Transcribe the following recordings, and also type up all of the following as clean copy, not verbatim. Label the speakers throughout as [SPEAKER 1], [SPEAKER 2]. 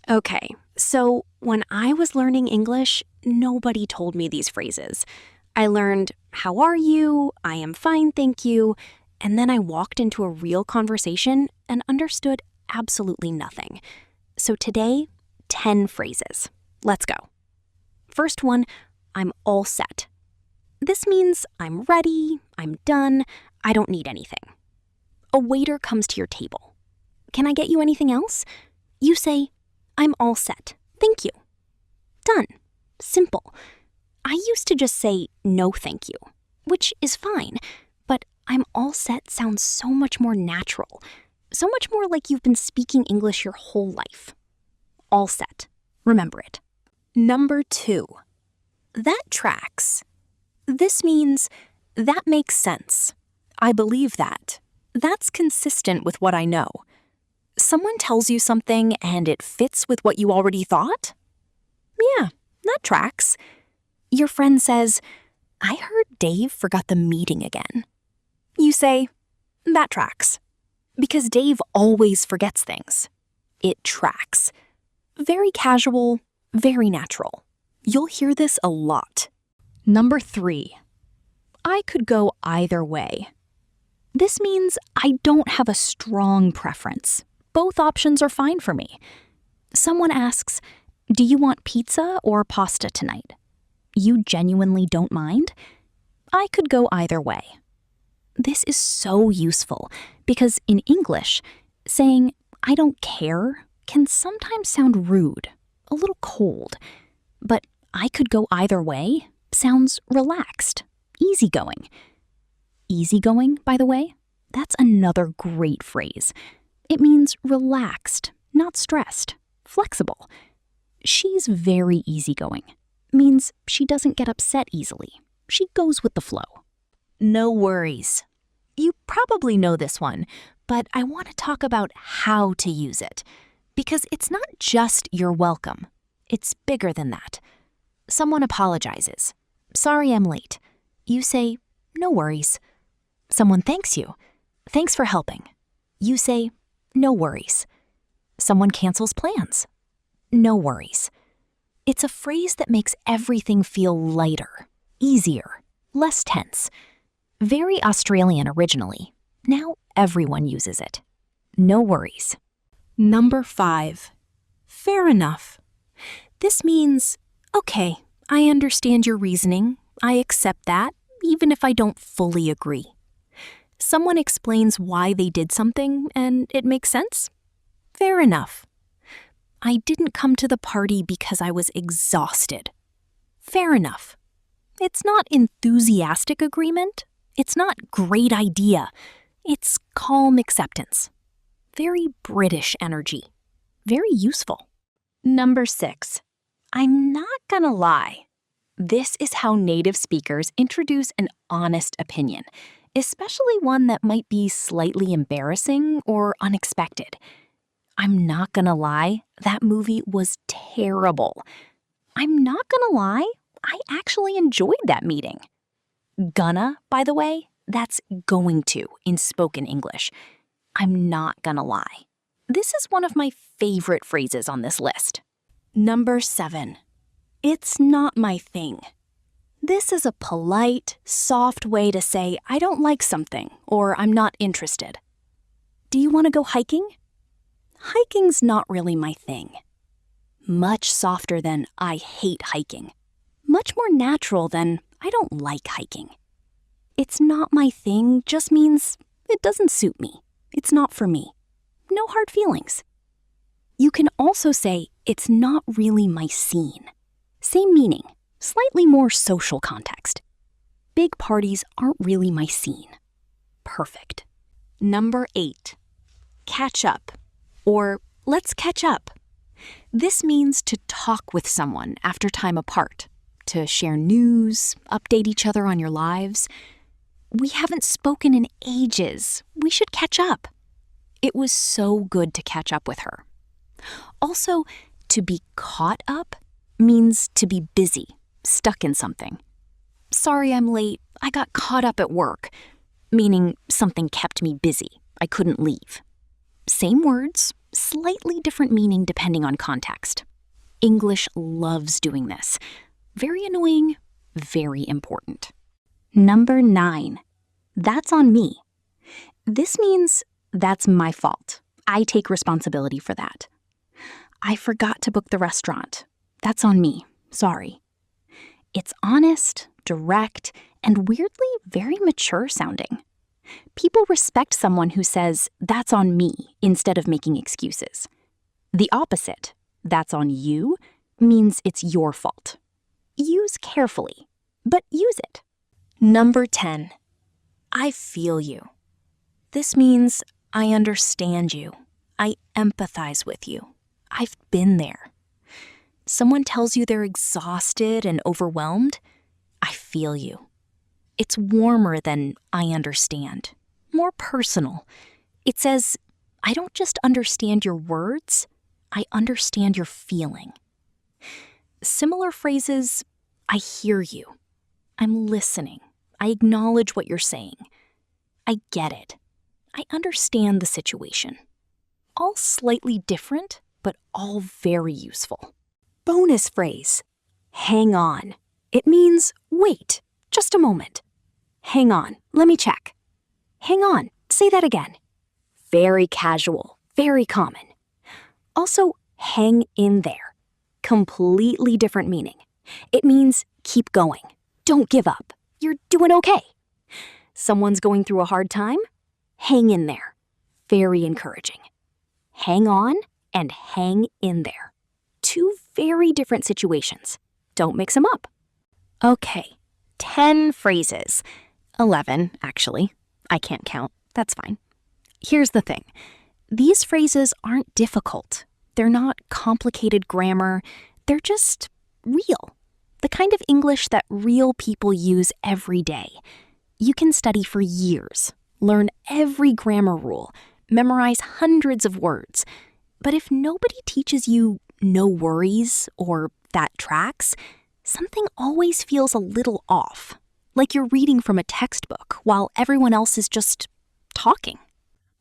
[SPEAKER 1] Okay, so when I was learning English, nobody told me these phrases. I learned, "How are you?" "I am fine, thank you." And then I walked into a real conversation and understood absolutely nothing. So today, 10 phrases. Let's go. First one, I'm all set. This means I'm ready, I'm done, I don't need anything. A waiter comes to your table. "Can I get you anything else?" You say, "I'm all set, thank you." Done. Simple. I used to just say, "No, thank you," which is fine, but "I'm all set" sounds so much more natural, so much more like you've been speaking English your whole life. All set. Remember it. Number 2. That tracks. This means, that makes sense. I believe that. That's consistent with what I know. Someone tells you something and it fits with what you already thought? Yeah, that tracks. Your friend says, "I heard Dave forgot the meeting again." You say, "That tracks." Because Dave always forgets things. It tracks. Very casual, very natural. You'll hear this a lot. Number 3. I could go either way. This means I don't have a strong preference. Both options are fine for me. Someone asks, "Do you want pizza or pasta tonight?" You genuinely don't mind? I could go either way. This is so useful because in English, saying "I don't care" can sometimes sound rude, a little cold. But "I could go either way" sounds relaxed, easygoing. Easygoing, by the way, that's another great phrase. It means relaxed, not stressed, flexible. She's very easygoing. Means she doesn't get upset easily. She goes with the flow. No worries. You probably know this one, but I want to talk about how to use it. Because it's not just "you're welcome." It's bigger than that. Someone apologizes. "Sorry I'm late." You say, "No worries." Someone thanks you. "Thanks for helping." You say, "No worries." Someone cancels plans. "No worries." It's a phrase that makes everything feel lighter, easier, less tense. Very Australian originally. Now everyone uses it. No worries. Number 5. Fair enough. This means, okay, I understand your reasoning. I accept that, even if I don't fully agree. Someone explains why they did something and it makes sense. Fair enough. I didn't come to the party because I was exhausted. Fair enough. It's not enthusiastic agreement. It's not great idea. It's calm acceptance. Very British energy. Very useful. Number 6. I'm not gonna lie. This is how native speakers introduce an honest opinion, especially one that might be slightly embarrassing or unexpected. I'm not gonna lie, that movie was terrible. I'm not gonna lie, I actually enjoyed that meeting. Gonna, by the way, that's going to in spoken English. I'm not gonna lie. This is one of my favorite phrases on this list. Number 7. It's not my thing. This is a polite, soft way to say I don't like something or I'm not interested. Do you want to go hiking? Hiking's not really my thing. Much softer than I hate hiking. Much more natural than I don't like hiking. It's not my thing just means it doesn't suit me. It's not for me. No hard feelings. You can also say it's not really my scene. Same meaning, slightly more social context. Big parties aren't really my scene. Perfect. Number 8. Catch up, or let's catch up. This means to talk with someone after time apart, to share news, update each other on your lives. We haven't spoken in ages. We should catch up. It was so good to catch up with her. Also, to be caught up means to be busy, stuck in something. Sorry I'm late, I got caught up at work, meaning something kept me busy. I couldn't leave. Same words, slightly different meaning depending on context. English loves doing this. Very annoying, very important. Number 9. That's on me. This means that's my fault. I take responsibility for that. I forgot to book the restaurant. That's on me. Sorry. It's honest, direct, and weirdly very mature sounding. People respect someone who says, that's on me, instead of making excuses. The opposite, that's on you, means it's your fault. Use carefully, but use it. Number 10. I feel you. This means I understand you. I empathize with you. I've been there. Someone tells you they're exhausted and overwhelmed. I feel you. It's warmer than I understand, more personal. It says, I don't just understand your words, I understand your feeling. Similar phrases, I hear you. I'm listening. I acknowledge what you're saying. I get it. I understand the situation. All slightly different, but all very useful. Bonus phrase, hang on. It means wait, just a moment. Hang on, let me check. Hang on, say that again. Very casual, very common. Also, hang in there. Completely different meaning. It means keep going. Don't give up. You're doing okay. Someone's going through a hard time? Hang in there. Very encouraging. Hang on and hang in there. Two very different situations. Don't mix them up. Okay, 10 phrases. 11, actually. I can't count. That's fine. Here's the thing. These phrases aren't difficult. They're not complicated grammar. They're just real. The kind of English that real people use every day. You can study for years, learn every grammar rule, memorize hundreds of words. But if nobody teaches you no worries or that tracks, something always feels a little off, like you're reading from a textbook while everyone else is just talking.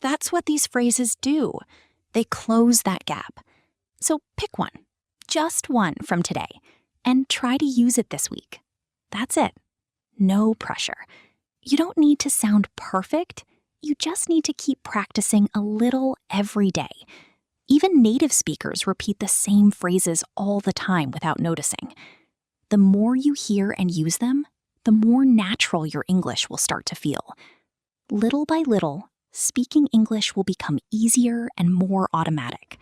[SPEAKER 1] That's what these phrases do. They close that gap. So pick one, just one from today, and try to use it this week. That's it. No pressure. You don't need to sound perfect. You just need to keep practicing a little every day. Even native speakers repeat the same phrases all the time without noticing. The more you hear and use them, the more natural your English will start to feel. Little by little, speaking English will become easier and more automatic.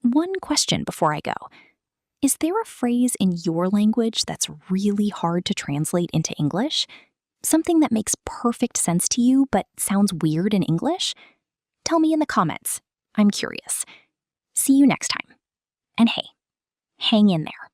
[SPEAKER 1] One question before I go. Is there a phrase in your language that's really hard to translate into English? Something that makes perfect sense to you but sounds weird in English? Tell me in the comments. I'm curious. See you next time. And hey, hang in there.